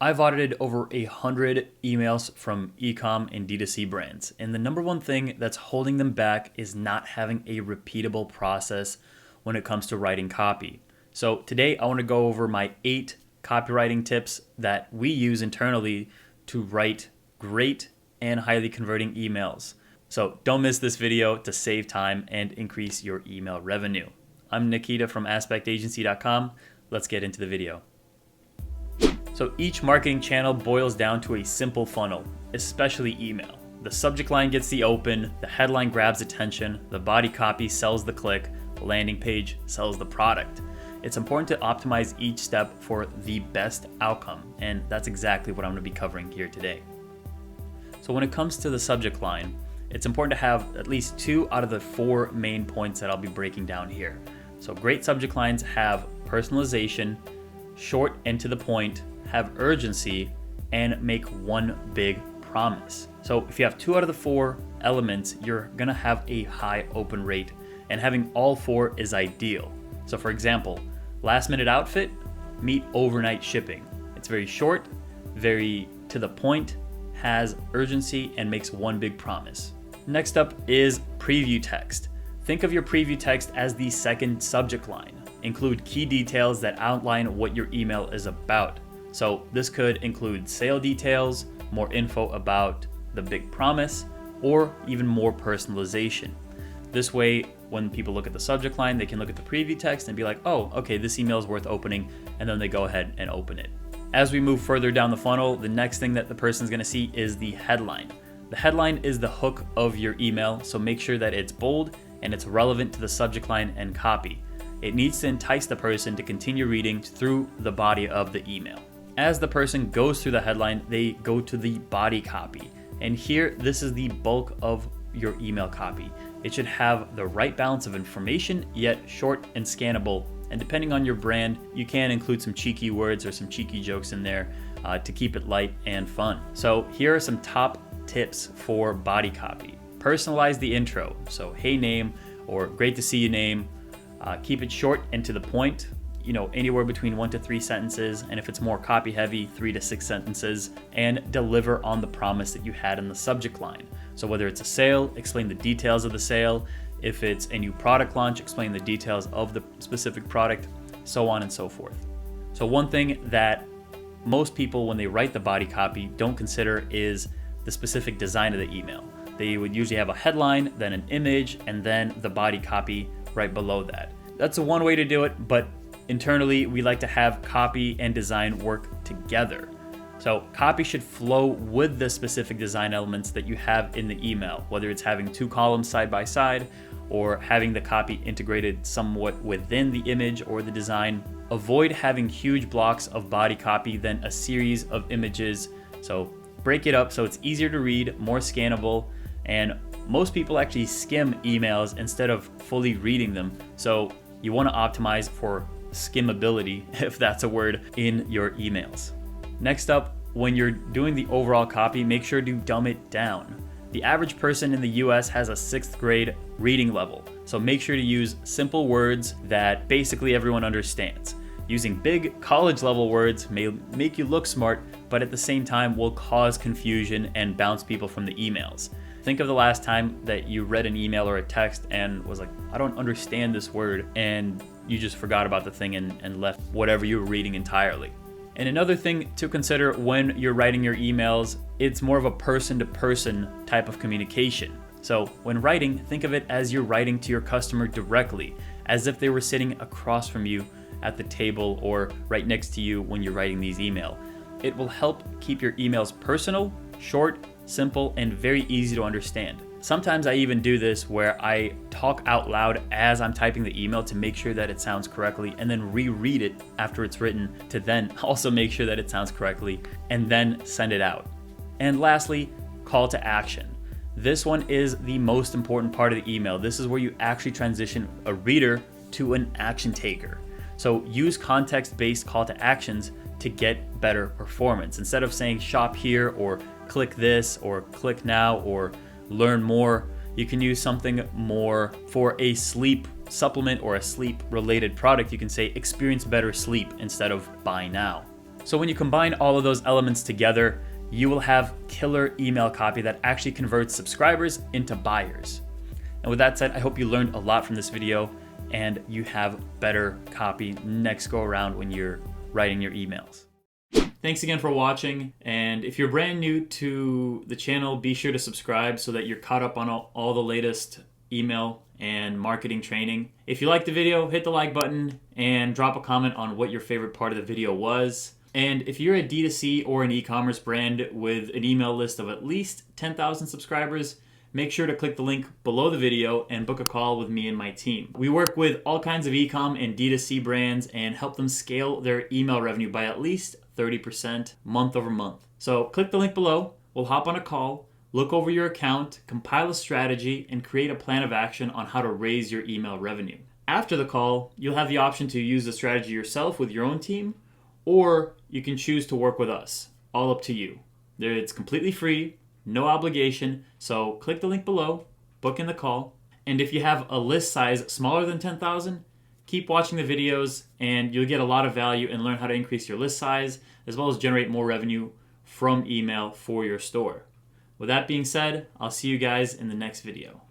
I've audited over 100 emails from e-com and D2C brands, and the number one thing that's holding them back is not having a repeatable process when it comes to writing copy. So today I want to go over my 8 copywriting tips that we use internally to write great and highly converting emails. So don't miss this video to save time and increase your email revenue. I'm Nikita from aspectagency.com. Let's get into the video. So each marketing channel boils down to a simple funnel, especially email. The subject line gets the open, the headline grabs attention, the body copy sells the click, the landing page sells the product. It's important to optimize each step for the best outcome, and that's exactly what I'm going to be covering here today. So when it comes to the subject line, it's important to have at least 2 out of the 4 main points that I'll be breaking down here. So great subject lines have personalization, short and to the point, have urgency, and make one big promise. So if you have 2 out of the 4 elements, you're gonna have a high open rate, and having all 4 is ideal. So for example, last minute outfit, meet overnight shipping. It's very short, very to the point, has urgency, and makes one big promise. Next up is preview text. Think of your preview text as the second subject line. Include key details that outline what your email is about. So this could include sale details, more info about the big promise, or even more personalization. This way, when people look at the subject line, they can look at the preview text and be like, oh, okay, this email is worth opening, and then they go ahead and open it. As we move further down the funnel, the next thing that the person's gonna see is the headline. The headline is the hook of your email, so make sure that it's bold and it's relevant to the subject line and copy. It needs to entice the person to continue reading through the body of the email. As the person goes through the headline, they go to the body copy. And here, this is the bulk of your email copy. It should have the right balance of information, yet short and scannable. And depending on your brand, you can include some cheeky words or some cheeky jokes in there to keep it light and fun. So here are some top tips for body copy. Personalize the intro. So, hey name, or great to see you name. Keep it short and to the point, anywhere between 1 to 3 sentences, and if it's more copy heavy, 3 to 6 sentences, and deliver on the promise that you had in the subject line. So whether it's a sale, explain the details of the sale. If it's a new product launch, explain the details of the specific product, so on and so forth. So one thing that most people, when they write the body copy, don't consider is the specific design of the email. They would usually have a headline, then an image, and then the body copy right below that. That's one way to do it, but internally, we like to have copy and design work together. So copy should flow with the specific design elements that you have in the email, whether it's having 2 columns side by side or having the copy integrated somewhat within the image or the design. Avoid having huge blocks of body copy than a series of images. So break it up so it's easier to read, more scannable, and most people actually skim emails instead of fully reading them. So you want to optimize for skimmability, if that's a word, in your emails. Next up, when you're doing the overall copy, make sure to dumb it down. The average person in the US has a 6th grade reading level, so make sure to use simple words that basically everyone understands. Using big college level words may make you look smart, but at the same time will cause confusion and bounce people from the emails. Think of the last time that you read an email or a text and was like, I don't understand this word, and you just forgot about the thing and left whatever you were reading entirely. And another thing to consider when you're writing your emails, it's more of a person-to-person type of communication. So when writing, think of it as you're writing to your customer directly, as if they were sitting across from you at the table or right next to you when you're writing these emails. It will help keep your emails personal, short, simple, and very easy to understand. Sometimes I even do this where I talk out loud as I'm typing the email to make sure that it sounds correctly, and then reread it after it's written to then also make sure that it sounds correctly, and then send it out. And lastly, call to action. This one is the most important part of the email. This is where you actually transition a reader to an action taker. So use context-based call to actions to get better performance. Instead of saying shop here or click this or click now or learn more, you can use something more for a sleep supplement or a sleep related product. You can say experience better sleep instead of buy now. So when you combine all of those elements together, you will have killer email copy that actually converts subscribers into buyers. And with that said, I hope you learned a lot from this video and you have better copy next go around when you're writing your emails. Thanks again for watching, and if you're brand new to the channel, be sure to subscribe so that you're caught up on all the latest email and marketing training. If you liked the video, hit the like button and drop a comment on what your favorite part of the video was. And if you're a D2C or an e-commerce brand with an email list of at least 10,000 subscribers, make sure to click the link below the video and book a call with me and my team. We work with all kinds of e-com and D2C brands and help them scale their email revenue by at least 30% month over month. So click the link below, we'll hop on a call, look over your account, compile a strategy, and create a plan of action on how to raise your email revenue. After the call, you'll have the option to use the strategy yourself with your own team, or you can choose to work with us. All up to you. It's completely free, no obligation, so click the link below, book in the call, and if you have a list size smaller than 10,000, keep watching the videos and you'll get a lot of value and learn how to increase your list size as well as generate more revenue from email for your store. With that being said, I'll see you guys in the next video.